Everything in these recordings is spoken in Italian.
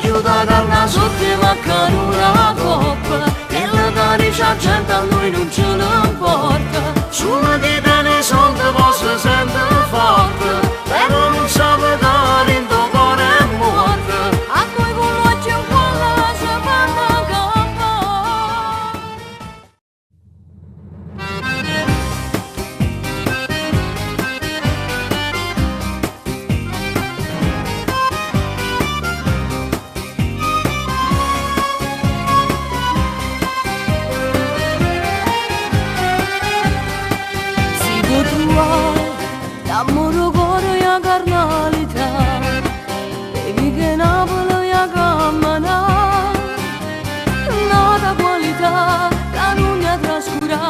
chiudere una l'ultima canura coppa e la caricia gente a lui non ce ne importa. Sulla che tiene soldi posso sente forte, però non sa vedere in tuo cuore è morto. A noi con l'occhio un po' la sua panna campa. L'amore cuore e carnalità, devi che Napoli e cammina, nata qualità, che non mi trascura,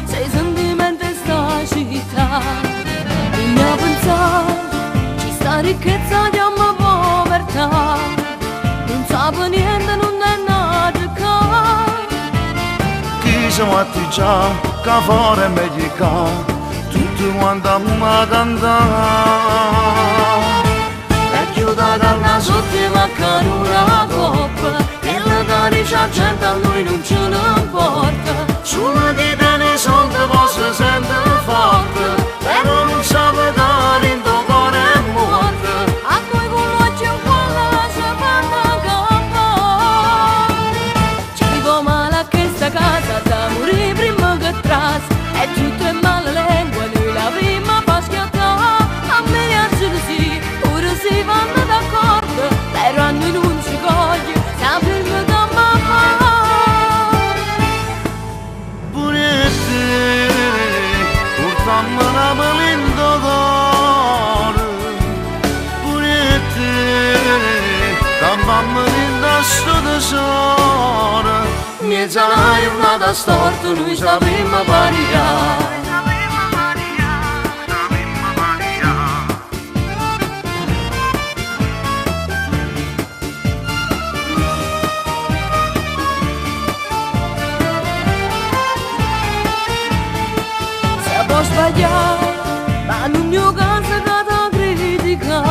sei sentimento e sta città. Non mi ha pensato, ci sta ricchezza di povertà, non sa niente, non è nato chi siamo a già, che fuori è meglio che tutti quanti a cantare. E chiudere una l'ultima canura coppa e la caricia gente a lui non ce ne importa. Sulla che tiene soldi posso sente forte, però non sa vedere in tuo cuore è morto. A noi con l'occhio un po' la sua panna campa. Ci vivo male a questa casa da morire prima che tras, e tutto è male lingua, lui la prima fa schiattare. A me ne sì, ora si vanno d'accordo, però a noi non ci coglie, sempre il da mamma. Pure te, portammo una balindo d'oro, pure te, campammo in sto tesoro. Mezza giornata storta, noi sappiamo pariare. Se può sbagliare, ma non mio caso che da critica.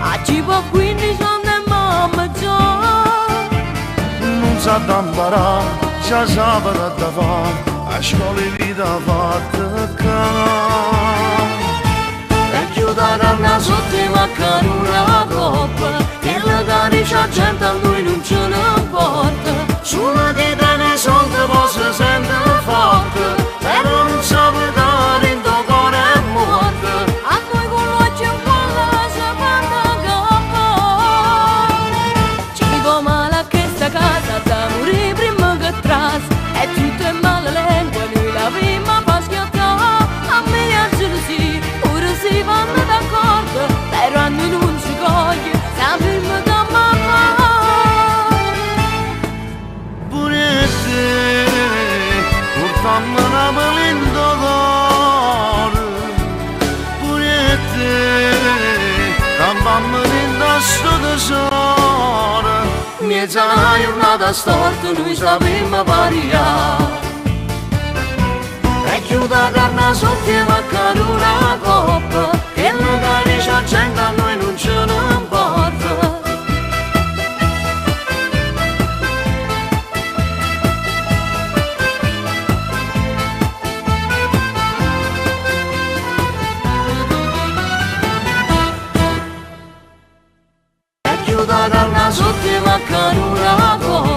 A ci può 15 anni e mamma già. Non sa da imparare, già sa da fare, a scuola vita fatta ca. E chiudere una l'ultima canura coppa e la caricia gente a lui non ce ne importa. Sulla che tiene soldi posso sente forte, però non sa vedere in tuo cuore è morto. A noi con l'occhio un po' la sua panna campa. Ci vivo male a questa casa da morire prima che tras, e tutto è male lingua, lui la prima fa schiattare. A me ne sì, ora si vanno d'accordo, però a noi non ci coglie, sempre il da mamma. Pure te, portammo una balindo d'oro, pure te, campammo in sto tesoro. Mezza giornata storta, noi sappiamo pariare. E chiudere una l'ultima canura coppa e la caricia gente a noi non ce ne importa. E chiudere una l'ultima canura coppa